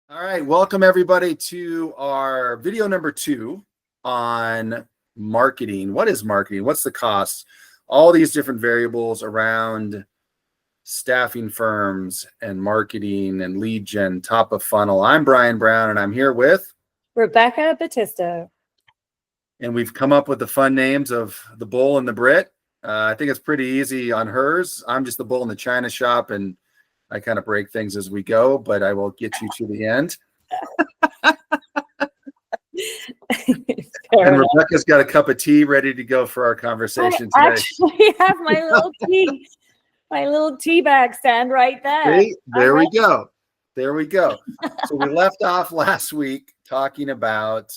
All right, welcome everybody to our video number 2 on marketing. What is marketing? What's the cost? All these different variables around staffing firms and marketing and lead gen, top of funnel. I'm Brian Brown and I'm here with Rebecca Batista. And we've come up with the fun names of the bull and the Brit. I think it's pretty easy on hers. I'm just the bull in the china shop and I kind of break things as we go, but I will get you to the end. And Rebecca's got a cup of tea ready to go for our conversation today. I actually have my little tea bag stand right there. See? There we go. There we go. So we left off last week talking about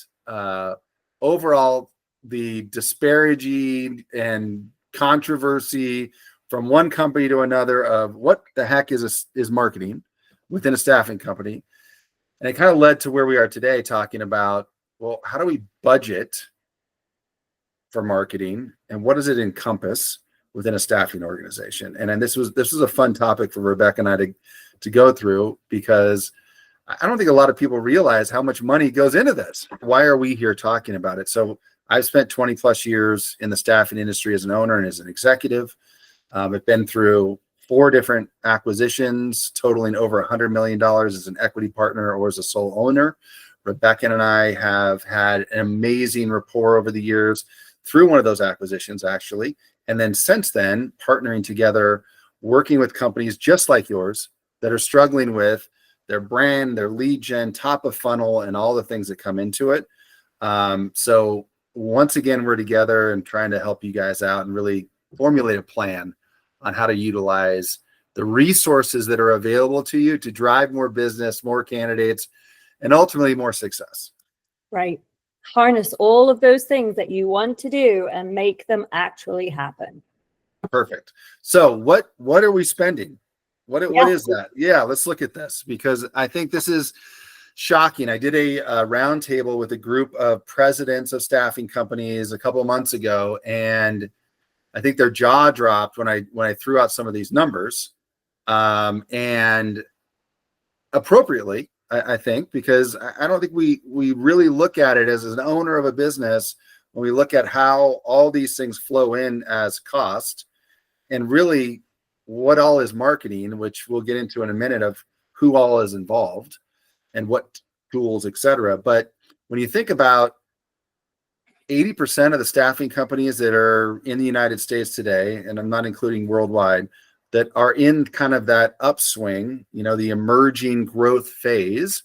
overall the disparity and controversy from one company to another of what the heck is marketing within a staffing company. And it kind of led to where we are today talking about, well, how do we budget for marketing and what does it encompass within a staffing organization? And then this was a fun topic for Rebecca and I to go through, because I don't think a lot of people realize how much money goes into this. Why are we here talking about it? So I've spent 20 plus years in the staffing industry as an owner and as an executive. I've been through 4 different acquisitions totaling over $100 million as an equity partner or as a sole owner. Rebecca and I have had an amazing rapport over the years through one of those acquisitions, actually. And then since then, partnering together, working with companies just like yours that are struggling with their brand, their lead gen, top of funnel, and all the things that come into it. So once again, we're together and trying to help you guys out and really formulate a plan on how to utilize the resources that are available to you to drive more business, more candidates, and ultimately more success. Right. Harness all of those things that you want to do and make them actually happen. Perfect. So what are we spending? What is that? Yeah, let's look at this, because I think this is shocking. I did a roundtable with a group of presidents of staffing companies a couple of months ago, and I think their jaw dropped when I threw out some of these numbers, and appropriately, I think, because I don't think we really look at it as an owner of a business when we look at how all these things flow in as cost, and really what all is marketing, which we'll get into in a minute of who all is involved and what tools, etc. But when you think about 80% of the staffing companies that are in the United States today, and I'm not including worldwide, that are in kind of that upswing, the emerging growth phase,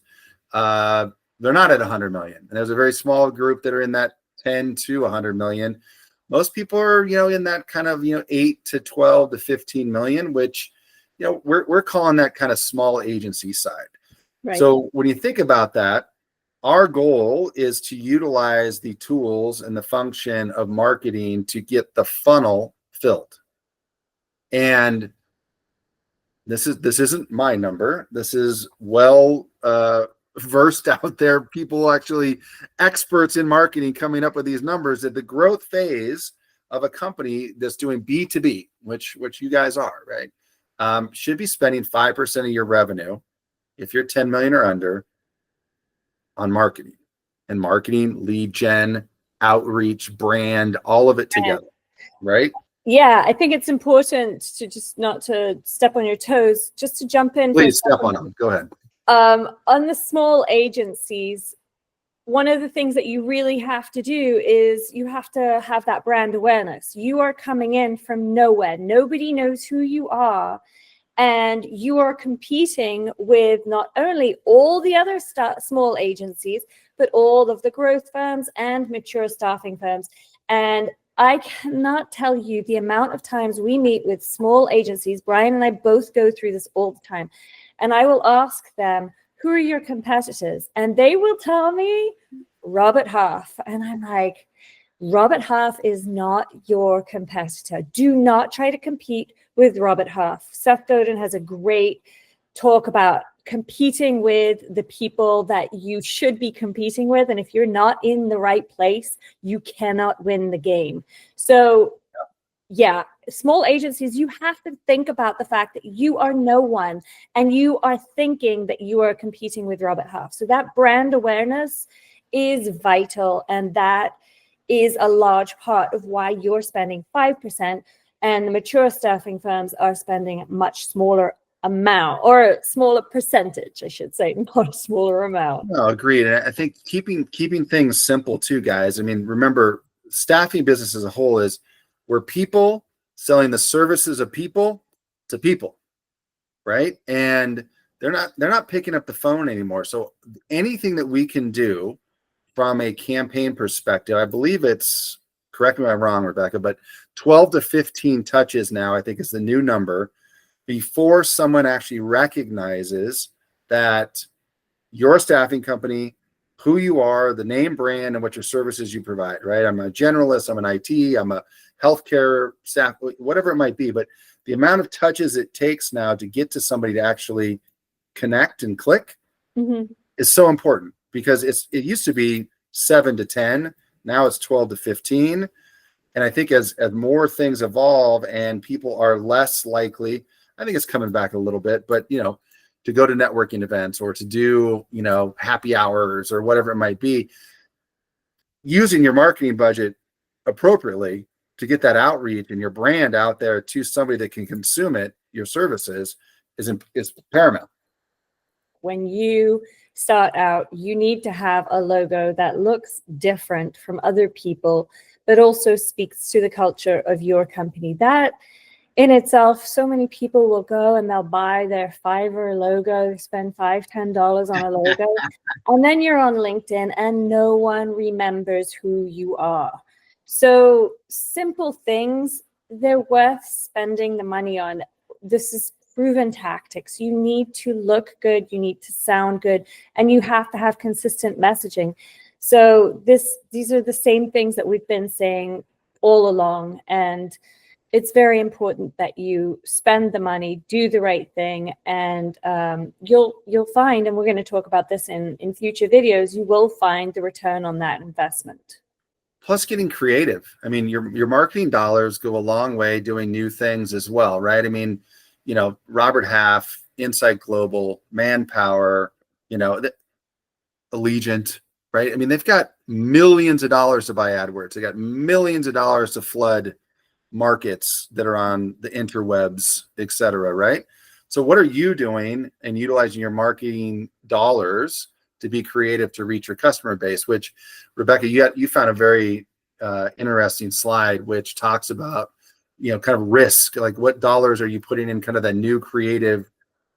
they're not at 100 million. And there's a very small group that are in that 10 to 100 million. Most people are, in that kind of, 8 to 12 to 15 million, which, we're calling that kind of small agency side. Right. So when you think about that, our goal is to utilize the tools and the function of marketing to get the funnel filled. And this isn't my number. This is well versed out there. People actually, experts in marketing, coming up with these numbers, that the growth phase of a company that's doing B2B, which you guys are, right, should be spending 5% of your revenue, if you're 10 million or under, on marketing. And marketing, lead gen, outreach, brand, all of it together, right? Yeah, I think it's important to just not to step on your toes, just to jump in. Please step on them. Go ahead. On the small agencies, one of the things that you really have to do is you have to have that brand awareness. You are coming in from nowhere. Nobody knows who you are. And you are competing with not only all the other small agencies, but all of the growth firms and mature staffing firms. And I cannot tell you the amount of times we meet with small agencies. Brian and I both go through this all the time. And I will ask them, who are your competitors? And they will tell me Robert Half. And I'm like, Robert Half is not your competitor. Do not try to compete with Robert Half. Seth Godin has a great talk about competing with the people that you should be competing with. And if you're not in the right place, you cannot win the game. So yeah, small agencies, you have to think about the fact that you are no one and you are thinking that you are competing with Robert Half. So that brand awareness is vital, and that is a large part of why you're spending 5% and the mature staffing firms are spending a much smaller amount, or a smaller percentage, I should say, not a smaller amount. No, agreed. And I think keeping things simple too, guys. I mean, remember, staffing business as a whole is we're people selling the services of people to people, right? And they're not picking up the phone anymore. So anything that we can do from a campaign perspective, I believe it's, correct me if I'm wrong, Rebecca, but 12 to 15 touches now, I think, is the new number before someone actually recognizes that your staffing company, who you are, the name, brand, and what your services you provide, right? I'm a generalist, I'm an IT, I'm a healthcare staff, whatever it might be. But the amount of touches it takes now to get to somebody to actually connect and click is so important, because it used to be 7 to 10. Now it's 12 to 15. And I think as more things evolve and people are less likely, I think it's coming back a little bit, but to go to networking events or to do, happy hours or whatever it might be, using your marketing budget appropriately to get that outreach and your brand out there to somebody that can consume it, your services, is paramount. When you start out, you need to have a logo that looks different from other people, but also speaks to the culture of your company. That in itself, so many people will go and they'll buy their Fiverr logo, spend $5-10 on a logo, and then you're on LinkedIn and no one remembers who you are. So simple things, they're worth spending the money on. This is proven tactics. You need to look good, you need to sound good, and you have to have consistent messaging. So these are the same things that we've been saying all along, and it's very important that you spend the money, do the right thing, and you'll find, and we're going to talk about this in future videos, you will find the return on that investment. Plus getting creative. I mean, your marketing dollars go a long way doing new things as well, right? I mean, Robert Half, Insight Global, Manpower, Allegiant, right? I mean, they've got millions of dollars to buy AdWords. They got millions of dollars to flood markets that are on the interwebs, et cetera, right? So what are you doing and utilizing your marketing dollars to be creative to reach your customer base? Which, Rebecca, you found a very interesting slide which talks about kind of risk, like what dollars are you putting in kind of that new creative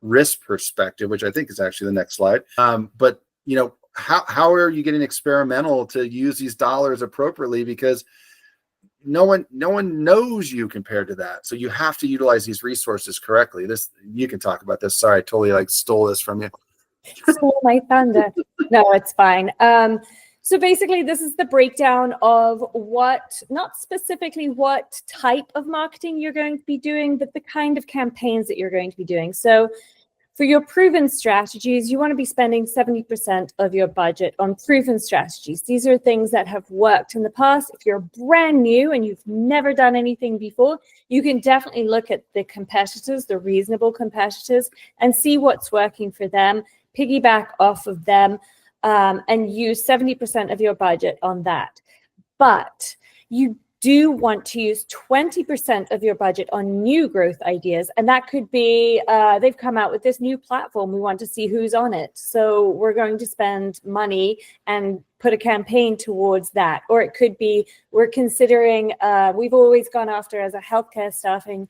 risk perspective, which I think is actually the next slide. But how are you getting experimental to use these dollars appropriately, because no one knows you compared to that. So you have to utilize these resources correctly. You can talk about this. Sorry, I totally stole this from you. Stole my thunder. No, it's fine. So basically, this is the breakdown of not specifically what type of marketing you're going to be doing, but the kind of campaigns that you're going to be doing. So for your proven strategies, you want to be spending 70% of your budget on proven strategies. These are things that have worked in the past. If you're brand new and you've never done anything before, you can definitely look at the competitors, the reasonable competitors, and see what's working for them, piggyback off of them, and use 70% of your budget on that. But you do want to use 20% of your budget on new growth ideas. And that could be, they've come out with this new platform. We want to see who's on it. So we're going to spend money and put a campaign towards that. Or it could be, we're considering, we've always gone after, as a healthcare staffing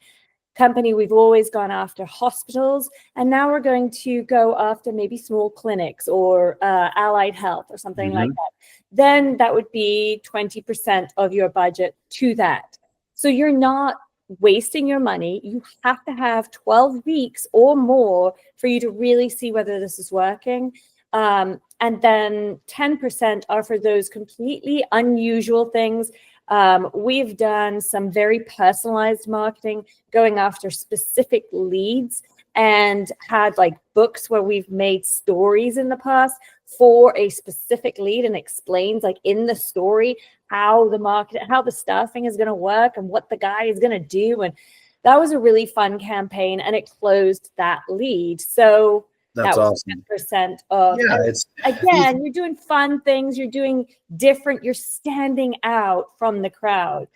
company, we've always gone after hospitals, and now we're going to go after maybe small clinics or allied health or something like that. Then that would be 20% of your budget to that. So you're not wasting your money. You have to have 12 weeks or more for you to really see whether this is working. And then 10% are for those completely unusual things. We've done some very personalized marketing, going after specific leads and had like books where we've made stories in the past for a specific lead and explains like in the story how the market, how the staffing is going to work and what the guy is going to do. And that was a really fun campaign, and it closed that lead. So That's that was awesome. 10% of, Yeah, it's again, you're doing fun things, you're doing different, you're standing out from the crowd.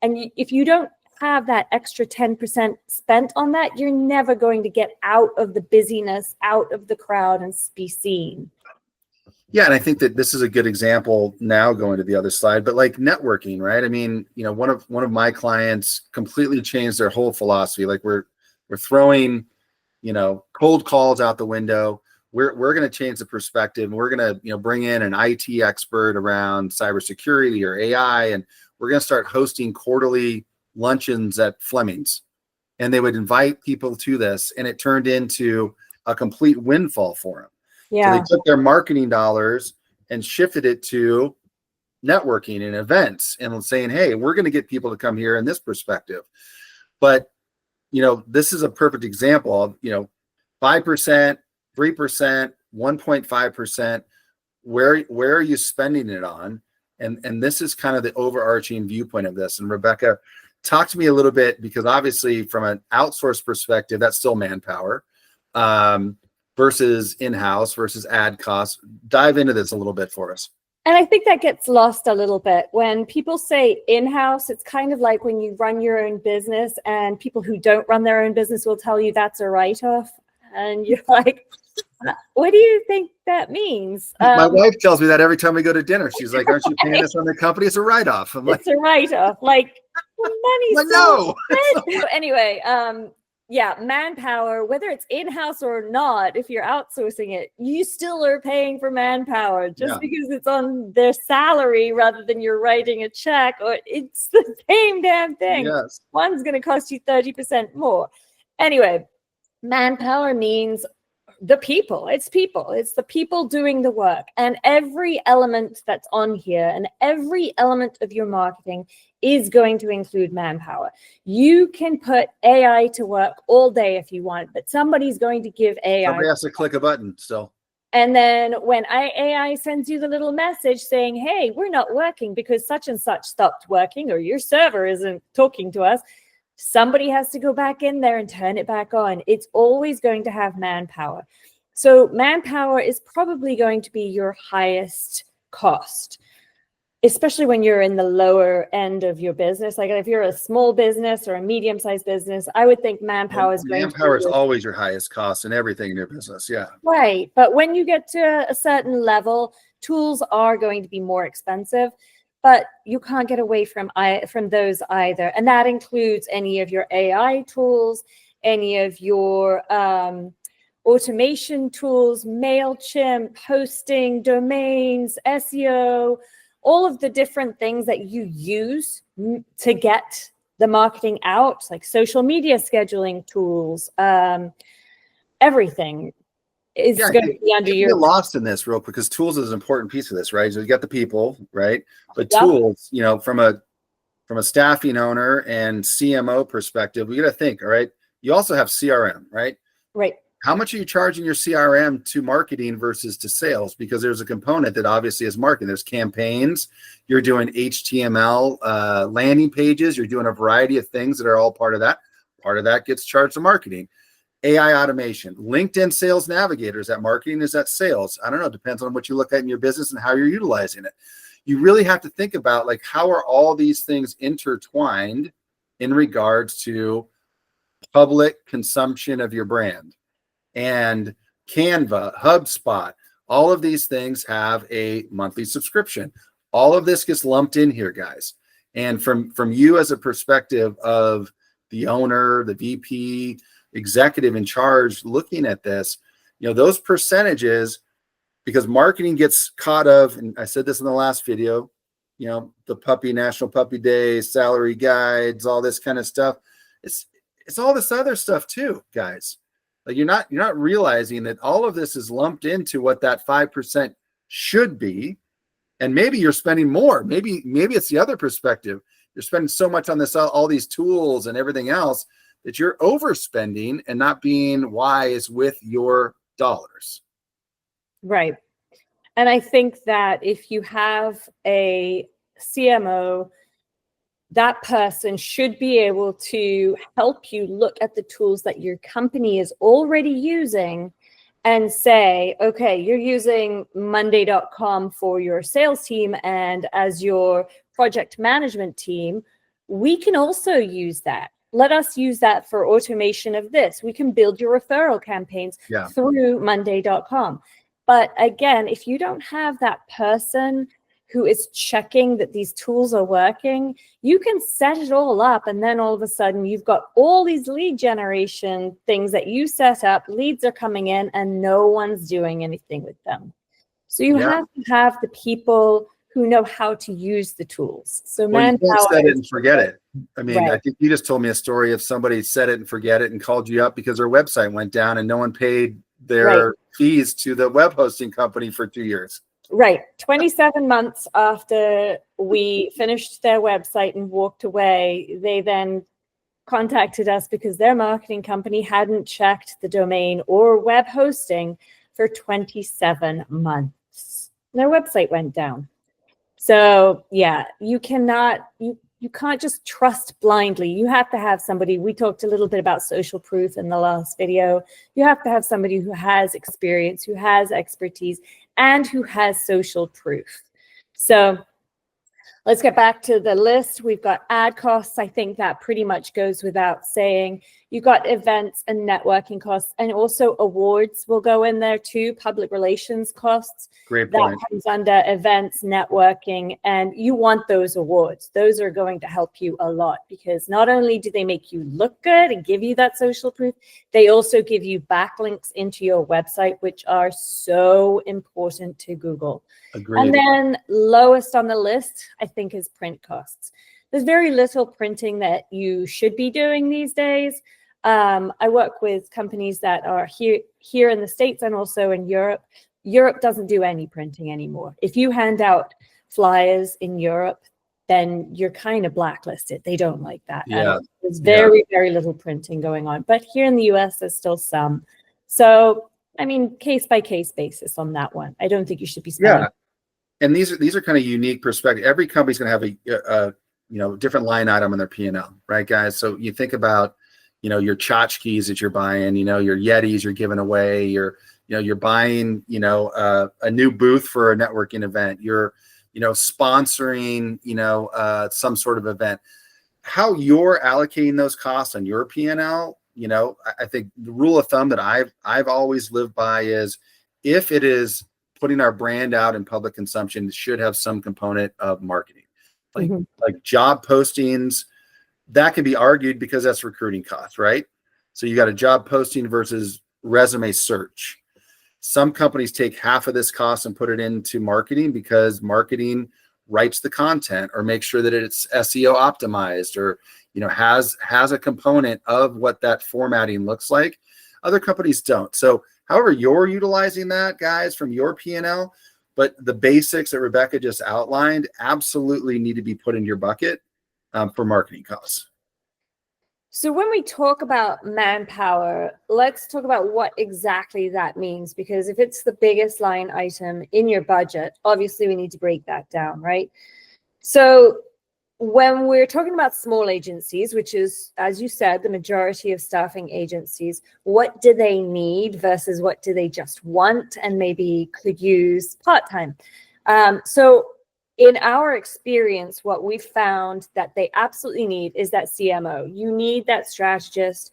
And if you don't have that extra 10% spent on that, you're never going to get out of the busyness, out of the crowd, and be seen. Yeah, and I think that this is a good example now going to the other slide, but like networking, right? I mean, you know, one of my clients completely changed their whole philosophy. Like we're throwing, you know, cold calls out the window. We're going to change the perspective, and we're going to, you know, bring in an IT expert around cybersecurity or AI, and we're going to start hosting quarterly luncheons at Fleming's. And they would invite people to this, and it turned into a complete windfall for them. Yeah. So they took their marketing dollars and shifted it to networking and events and saying, hey, we're going to get people to come here in this perspective. But, you know, this is a perfect example of, you know, 5%, 3%, 1.5%. Where are you spending it on? And this is kind of the overarching viewpoint of this. And Rebecca, talk to me a little bit, because obviously from an outsourced perspective, that's still manpower. Versus in-house versus ad costs. Dive into this a little bit for us. And I think that gets lost a little bit. When people say in-house, it's kind of like when you run your own business, and people who don't run their own business will tell you that's a write-off. And you're like, what do you think that means? My wife tells me that every time we go to dinner. She's like, aren't you paying us on the company? It's a write-off. I'm like, it's a write-off. Like, money's like, no. So anyway, yeah, manpower, whether it's in-house or not, if you're outsourcing it, you still are paying for manpower just because it's on their salary rather than you're writing a check, or it's the same damn thing. Yes. One's going to cost you 30% more. Anyway, manpower means the people. It's people. It's the people doing the work. And every element that's on here and every element of your marketing is going to include manpower. You can put AI to work all day if you want, but somebody's going to give AI. Somebody has to click a button still. And then when AI sends you the little message saying, hey, we're not working because such and such stopped working, or your server isn't talking to us, somebody has to go back in there and turn it back on. It's always going to have manpower. So manpower is probably going to be your highest cost, especially when you're in the lower end of your business. Like if you're a small business or a medium-sized business, I would think manpower is going to be manpower is always your highest cost in everything in your business. Yeah. Right. But when you get to a certain level, tools are going to be more expensive, but you can't get away from those either. And that includes any of your AI tools, any of your automation tools, MailChimp, hosting, domains, SEO, all of the different things that you use to get the marketing out, like social media scheduling tools, everything is going to be under your. Get lost in this real quick, because tools is an important piece of this, right? So you got the people, right? But tools, you know, from a staffing owner and CMO perspective, we got to think, all right, you also have CRM, right? Right. How much are you charging your CRM to marketing versus to sales? Because there's a component that obviously is marketing. There's campaigns. You're doing HTML landing pages. You're doing a variety of things that are all part of that. Part of that gets charged to marketing. AI automation, LinkedIn Sales Navigator. Is that marketing? Is that sales? I don't know. It depends on what you look at in your business and how you're utilizing it. You really have to think about, like, how are all these things intertwined in regards to public consumption of your brand? And Canva, HubSpot, all of these things have a monthly subscription. All of this gets lumped in here, guys. And from you as a perspective of the owner, the VP, executive in charge looking at this, you know, those percentages, because marketing gets caught of, and I said this in the last video, you know, the National Puppy Day, salary guides, all this kind of stuff. It's all this other stuff too, guys. Like you're not realizing that all of this is lumped into what that 5% should be. And maybe you're spending more. Maybe it's the other perspective. You're spending so much on this, all these tools and everything else, that you're overspending and not being wise with your dollars. Right. And I think that if you have a CMO, that person should be able to help you look at the tools that your company is already using and say, okay, you're using Monday.com for your sales team, and as your project management team, we can also use that. Let us use that for automation of this. We can build your referral campaigns through Monday.com. But again, if you don't have that person who is checking that these tools are working, you can set it all up, and then all of a sudden you've got all these lead generation things that you set up, leads are coming in, and no one's doing anything with them. So you have to have the people who know how to use the tools. So you can't set it and forget it. I mean, I think you just told me a story of somebody set it and forget it and called you up because their website went down and no one paid their fees to the web hosting company for 2 years. Right. 27 months after we finished their website and walked away, they then contacted us because their marketing company hadn't checked the domain or web hosting for 27 months. Their website went down. So yeah, you can't just trust blindly. You have to have somebody. We talked a little bit about social proof in the last video. You have to have somebody who has experience, who has expertise, and who has social proof. So let's get back to the list. We've got ad costs. I think that pretty much goes without saying. You've got events and networking costs, and also awards will go in there too, public relations costs. Great point. That comes under events, networking, and you want those awards. Those are going to help you a lot because not only do they make you look good and give you that social proof, they also give you backlinks into your website, which are so important to Google. Agreed. And then lowest on the list, I think, is print costs. There's very little printing that you should be doing these days. I work with companies that are here in the States and also in Europe. Europe doesn't do any printing anymore. If you hand out flyers in Europe, then you're kind of blacklisted. They don't like that. Yeah. There's very, very little printing going on. But here in the US, there's still some. So, I mean, case by case basis on that one. I don't think you should be spending. Yeah. And these are kind of unique perspective. Every company's going to have a different line item in their P&L, right, guys? So you think about, your tchotchkes that you're buying, your Yetis you're giving away, you're buying, a new booth for a networking event, you're, sponsoring, some sort of event. How you're allocating those costs on your P&L, I think the rule of thumb that I've always lived by is if it is putting our brand out in public consumption, it should have some component of marketing, like job postings. That can be argued because that's recruiting costs, right? So you got a job posting versus resume search. Some companies take half of this cost and put it into marketing because marketing writes the content or makes sure that it's SEO optimized or, has a component of what that formatting looks like. Other companies don't. So however you're utilizing that, guys, from your P&L, but the basics that Rebecca just outlined absolutely need to be put in your bucket for marketing costs. So when we talk about manpower, let's talk about what exactly that means, because if it's the biggest line item in your budget, obviously we need to break that down, right? So when we're talking about small agencies, which is, as you said, the majority of staffing agencies, what do they need versus what do they just want and maybe could use part-time? So in our experience, what we found that they absolutely need is that CMO. You need that strategist.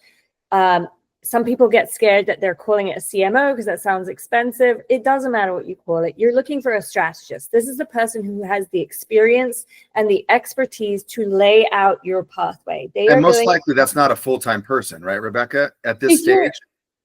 Some people get scared that they're calling it a CMO because that sounds expensive. It doesn't matter what you call it. You're looking for a strategist. This is the person who has the experience and the expertise to lay out your pathway. And most likely that's not a full-time person, right, Rebecca, at this stage?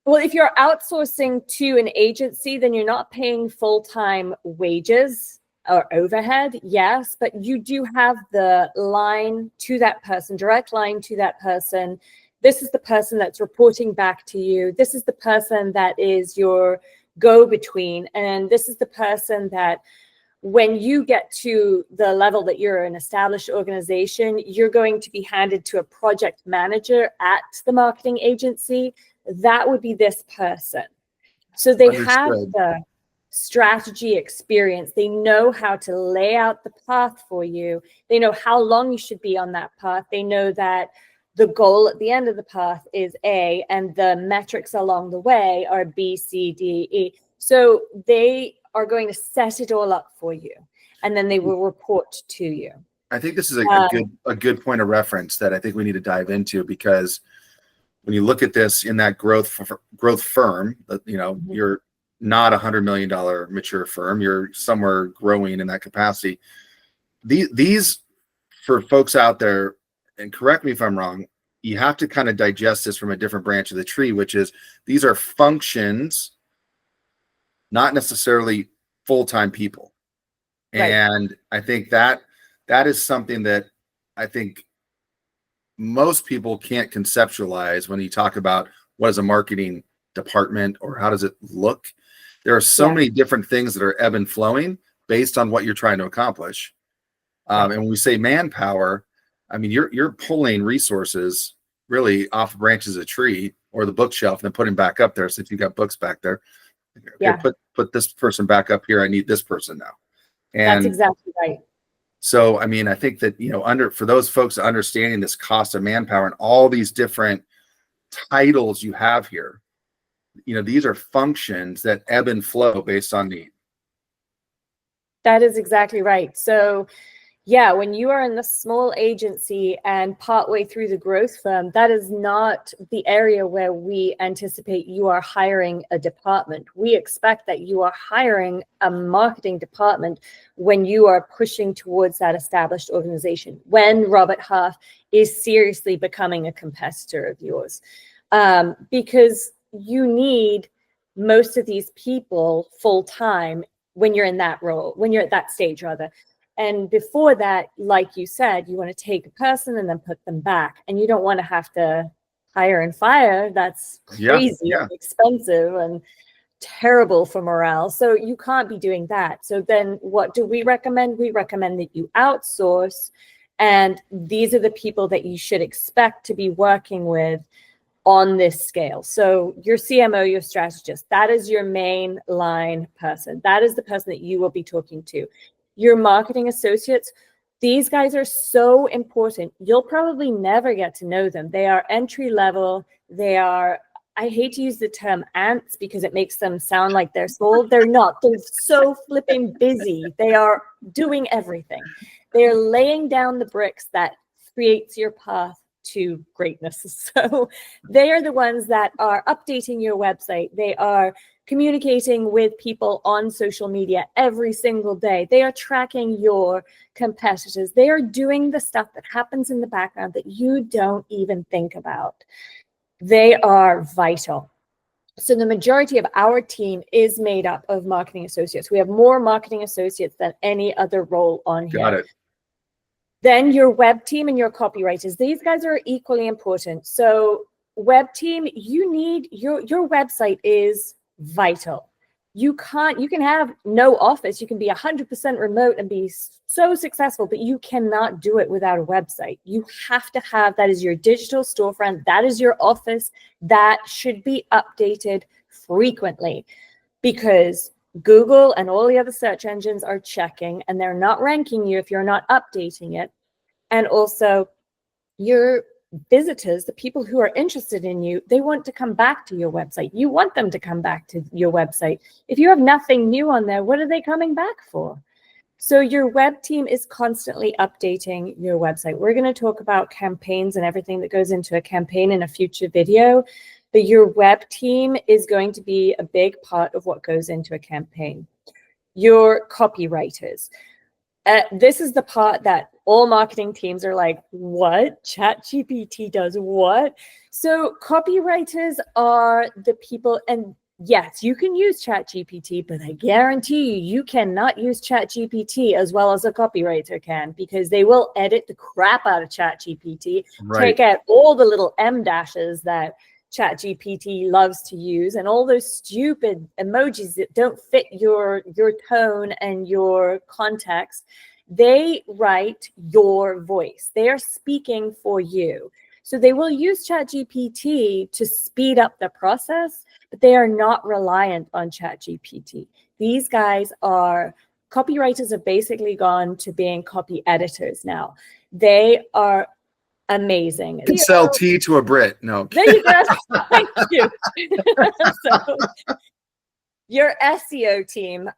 Well, if you're outsourcing to an agency, then you're not paying full-time wages or overhead, yes, but you do have the line to that person, direct line to that person. This is the person that's reporting back to you. This is the person that is your go-between. And this is the person that when you get to the level that you're an established organization, you're going to be handed to a project manager at the marketing agency. That would be this person. So they have Understood. the strategy experience. They know how to lay out the path for you. They know how long you should be on that path. They know that the goal at the end of the path is A, and the metrics along the way are B, C, D, E. So they are going to set it all up for you, and then they will report to you. I think this is a good point of reference that I think we need to dive into, because when you look at this in that growth firm, you know, you're not $100 million mature firm. You're somewhere growing in that capacity. These for folks out there, and correct me if I'm wrong, you have to kind of digest this from a different branch of the tree, which is these are functions, not necessarily full-time people. Right. And I think that is something that I think most people can't conceptualize when you talk about what is a marketing department or how does it look. There are so many different things that are ebb and flowing based on what you're trying to accomplish. And when we say manpower, I mean, you're pulling resources really off branches of a tree or the bookshelf and then putting back up there. So if you got books back there, okay, put this person back up here. I need this person now. And that's exactly right. So, I mean, I think that, you know, for those folks understanding this cost of manpower and all these different titles you have here, you know, these are functions that ebb and flow based on need. That is exactly right. So, yeah, when you are in the small agency and partway through the growth firm, that is not the area where we anticipate you are hiring a department. We expect that you are hiring a marketing department when you are pushing towards that established organization, when Robert Half is seriously becoming a competitor of yours. Because you need most of these people full time when you're in that role, when you're at that stage rather. And before that, like you said, you want to take a person and then put them back. And you don't want to have to hire and fire. That's crazy and expensive and terrible for morale. So you can't be doing that. So then what do we recommend? We recommend that you outsource. And these are the people that you should expect to be working with on this scale. So your CMO, your strategist, that is your main line person. That is the person that you will be talking to. Your marketing associates, these guys are so important. You'll probably never get to know them. They are entry level. They are, I hate to use the term ants because it makes them sound like they're sold. They're not. They're so flipping busy. They are doing everything. They're laying down the bricks that creates your path to greatness. So they are the ones that are updating your website. They are communicating with people on social media every single day. They are tracking your competitors. They are doing the stuff that happens in the background that you don't even think about. They are vital. So the majority of our team is made up of marketing associates. We have more marketing associates than any other role on here. Got it. Then your web team and your copywriters. These guys are equally important. So web team, you need your website is vital. You can have no office. You can be 100% remote and be so successful, but you cannot do it without a website. You have to have, that is your digital storefront. That is your office. That should be updated frequently because Google and all the other search engines are checking and they're not ranking you if you're not updating it. And also your visitors, the people who are interested in you, they want to come back to your website. You want them to come back to your website. If you have nothing new on there, what are they coming back for? So your web team is constantly updating your website. We're going to talk about campaigns and everything that goes into a campaign in a future video, but your web team is going to be a big part of what goes into a campaign. Your copywriters. This is the part that all marketing teams are like, what? ChatGPT does what? So copywriters are the people, and yes, you can use ChatGPT, but I guarantee you cannot use ChatGPT as well as a copywriter can, because they will edit the crap out of ChatGPT, take out all the little M dashes that ChatGPT loves to use, and all those stupid emojis that don't fit your tone and your context, they write your voice. They are speaking for you. So they will use ChatGPT to speed up the process, but they are not reliant on ChatGPT. These guys are copywriters, have basically gone to being copy editors now. They are amazing. You can sell tea to a Brit. No. There you go. Thank you. So, your SEO team.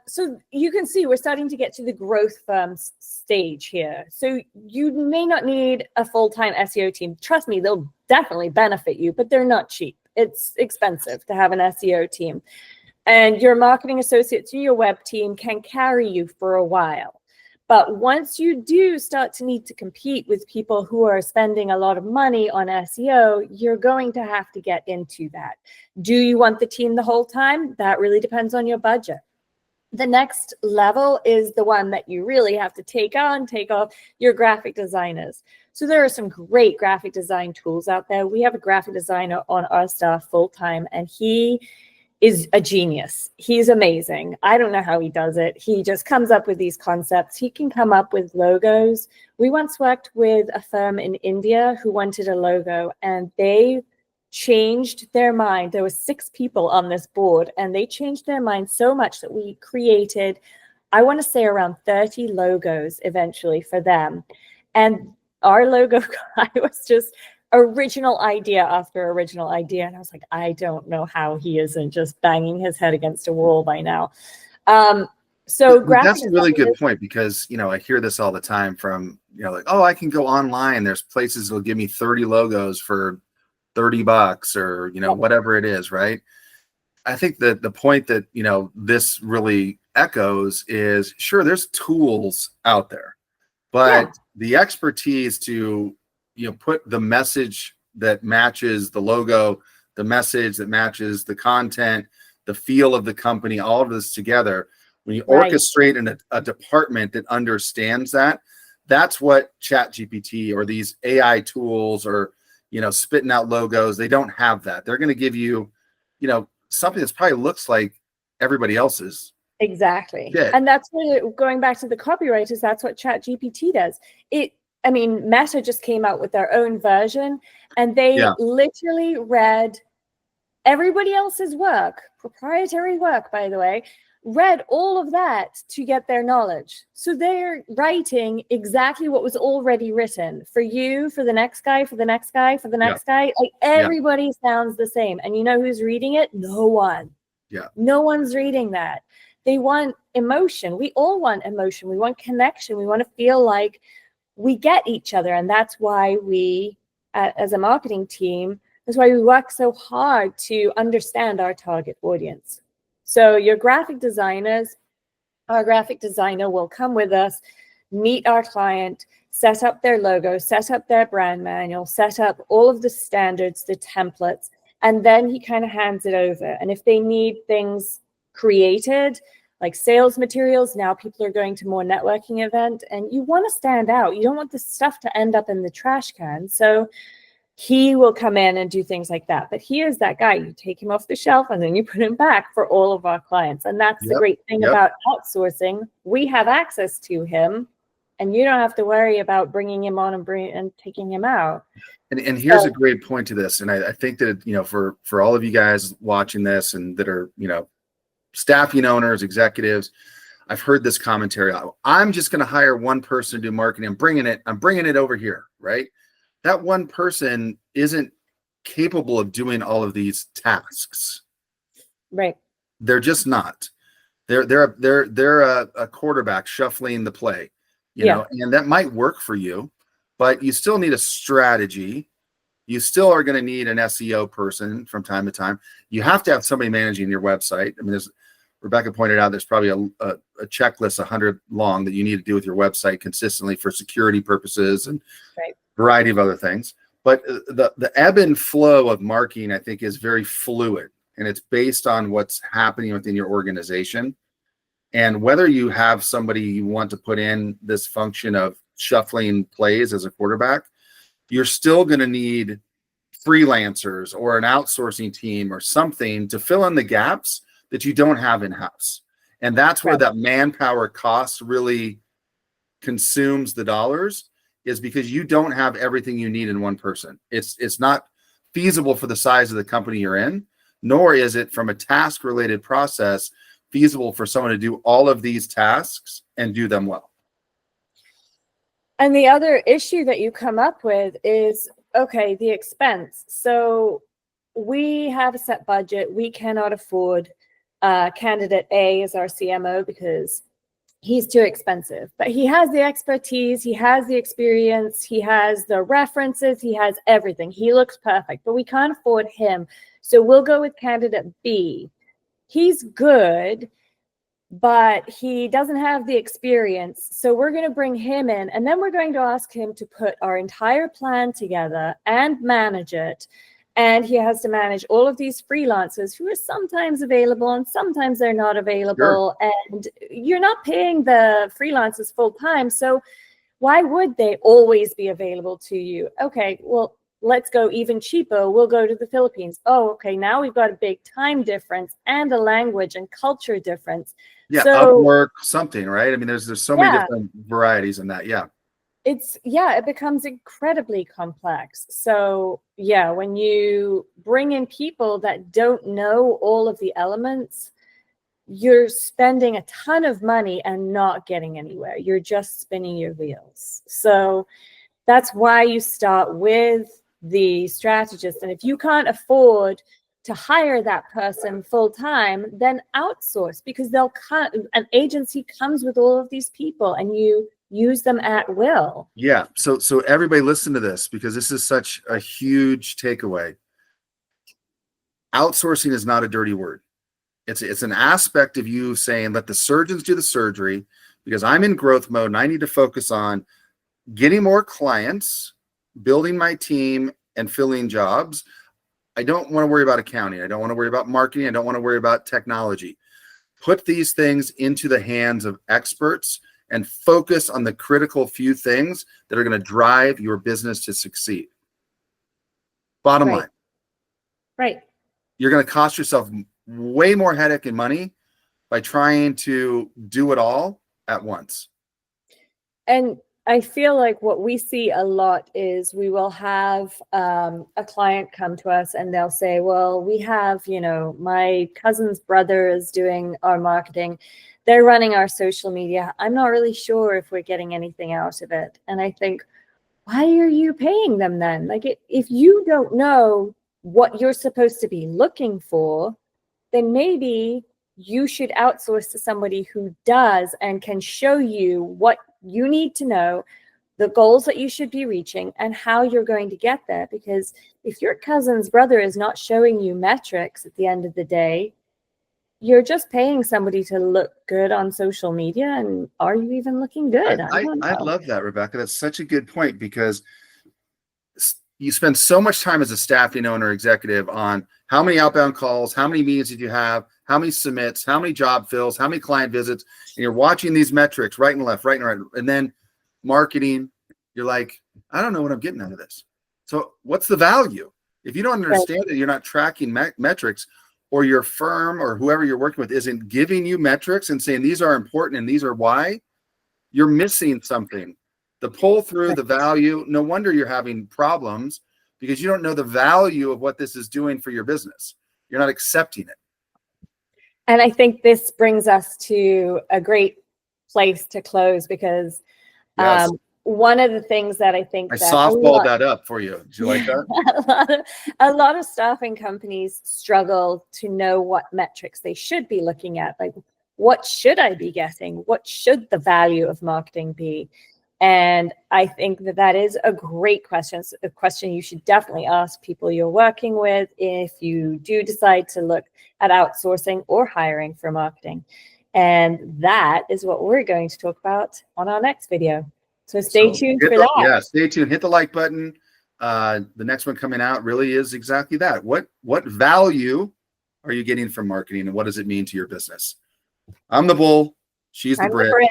So you can see we're starting to get to the growth firms stage here. So you may not need a full-time SEO team. Trust me, they'll definitely benefit you, but they're not cheap. It's expensive to have an SEO team. And your marketing associates or your web team can carry you for a while. But once you do start to need to compete with people who are spending a lot of money on SEO, you're going to have to get into that. Do you want the team the whole time? That really depends on your budget. The next level is the one that you really have to take off, your graphic designers. So there are some great graphic design tools out there. We have a graphic designer on our staff full-time, and he is a genius. He's amazing. I don't know how he does it. He just comes up with these concepts. He can come up with logos. We once worked with a firm in India who wanted a logo, and they changed their mind. There were 6 people on this board, and they changed their mind so much that we created, I want to say, around 30 logos eventually for them. And our logo guy was just original idea after original idea. And I was like, I don't know how he isn't just banging his head against a wall by now. So that's a really good point, because, you know, I hear this all the time from, you know, like, oh, I can go online. There's places that'll give me 30 logos for $30 or, you know, whatever it is. Right. I think that the point that, you know, this really echoes is, sure, there's tools out there, but the expertise to, you know, put the message that matches the logo, the message that matches the content, the feel of the company, all of this together, when you orchestrate in a department that understands that, that's what ChatGPT or these AI tools or, you know, spitting out logos, they don't have that. They're going to give you, you know, something that's probably looks like everybody else's. Exactly. And that's what, going back to the copywriters, that's what ChatGPT does. I mean, Meta just came out with their own version, and they literally read everybody else's work, proprietary work, by the way, read all of that to get their knowledge. So they're writing exactly what was already written for you, for the next guy, for the next guy, for the next guy. Like, everybody sounds the same. And you know who's reading it? No one. No one's reading that. They want emotion. We all want emotion. We want connection. We want to feel like we get each other. And that's why we, as a marketing team, that's why we work so hard to understand our target audience. So your graphic designers, our graphic designer will come with us, meet our client, set up their logo, set up their brand manual, set up all of the standards, the templates, and then he kind of hands it over. And if they need things created, like sales materials, now people are going to more networking event, and you want to stand out. You don't want this stuff to end up in the trash can. So he will come in and do things like that. But he is that guy. You take him off the shelf and then you put him back for all of our clients. And that's the great thing about outsourcing. We have access to him, and you don't have to worry about bringing him on and taking him out. And here's a great point to this. And I think that, you know, for all of you guys watching this and that are, you know, staffing owners, executives, I've heard this commentary. I'm just going to hire one person to do marketing. I'm bringing it over here, right? That one person isn't capable of doing all of these tasks. Right. They're just not. They're a quarterback shuffling the play, you know, and that might work for you, but you still need a strategy. You still are going to need an SEO person from time to time. You have to have somebody managing your website. I mean, Rebecca pointed out, there's probably a checklist 100 long that you need to do with your website consistently for security purposes and variety of other things. But the ebb and flow of marketing, I think, is very fluid, and it's based on what's happening within your organization. And whether you have somebody you want to put in this function of shuffling plays as a quarterback, you're still going to need freelancers or an outsourcing team or something to fill in the gaps that you don't have in-house. And that's where that manpower cost really consumes the dollars, is because you don't have everything you need in one person. It's not feasible for the size of the company you're in, nor is it, from a task related process, feasible for someone to do all of these tasks and do them well. And the other issue that you come up with is, okay, the expense. So we have a set budget. We cannot afford candidate A as our CMO because he's too expensive, but he has the expertise, he has the experience, he has the references, he has everything. He looks perfect, but we can't afford him. So we'll go with candidate B. He's good, but he doesn't have the experience. So we're going to bring him in, and then we're going to ask him to put our entire plan together and manage it. And he has to manage all of these freelancers who are sometimes available and sometimes they're not available. Sure. And you're not paying the freelancers full time. So why would they always be available to you? Okay, well, let's go even cheaper. We'll go to the Philippines. Oh, okay, now we've got a big time difference and a language and culture difference. Yeah, so, Upwork, something, right? I mean, there's so many different varieties in that. Yeah. It becomes incredibly complex. So yeah, when you bring in people that don't know all of the elements, you're spending a ton of money and not getting anywhere. You're just spinning your wheels. So that's why you start with the strategist. And if you can't afford to hire that person full time, then outsource, because an agency comes with all of these people and you use them at will. Yeah. So everybody listen to this, because this is such a huge takeaway. Outsourcing is not a dirty word. It's an aspect of you saying, let the surgeons do the surgery, because I'm in growth mode and I need to focus on getting more clients, building my team, and filling jobs. I don't want to worry about accounting. I don't want to worry about marketing. I don't want to worry about technology. Put these things into the hands of experts and focus on the critical few things that are going to drive your business to succeed. Bottom line. Right. You're going to cost yourself way more headache and money by trying to do it all at once. And I feel like what we see a lot is we will have a client come to us and they'll say, well, we have, my cousin's brother is doing our marketing. They're running our social media. I'm not really sure if we're getting anything out of it. And I think, why are you paying them then? Like, if you don't know what you're supposed to be looking for, then maybe you should outsource to somebody who does and can show you what you need to know, the goals that you should be reaching, and how you're going to get there. Because if your cousin's brother is not showing you metrics at the end of the day, you're just paying somebody to look good on social media. And are you even looking good? I love that, Rebecca. That's such a good point, because you spend so much time as a staffing owner executive on how many outbound calls, how many meetings did you have, how many submits, how many job fills, how many client visits, and you're watching these metrics right and left, right and right. And then marketing, you're like, I don't know what I'm getting out of this. So what's the value? If you don't understand that you're not tracking metrics, or your firm or whoever you're working with isn't giving you metrics and saying these are important and these are why, you're missing something. The pull through, the value, no wonder you're having problems, because you don't know the value of what this is doing for your business. You're not accepting it. And I think this brings us to a great place to close, because one of the things that I think I softballed that up for you. Did you like that? a lot of staffing companies struggle to know what metrics they should be looking at. Like, what should I be getting? What should the value of marketing be? And I think that is a great question. It's a question you should definitely ask people you're working with if you do decide to look at outsourcing or hiring for marketing. And that is what we're going to talk about on our next video. So stay tuned for that. Yeah, stay tuned. Hit the like button. The next one coming out really is exactly that. What value are you getting from marketing, and what does it mean to your business? I'm the bull. She's the Brit.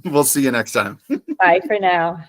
We'll see you next time. Bye for now.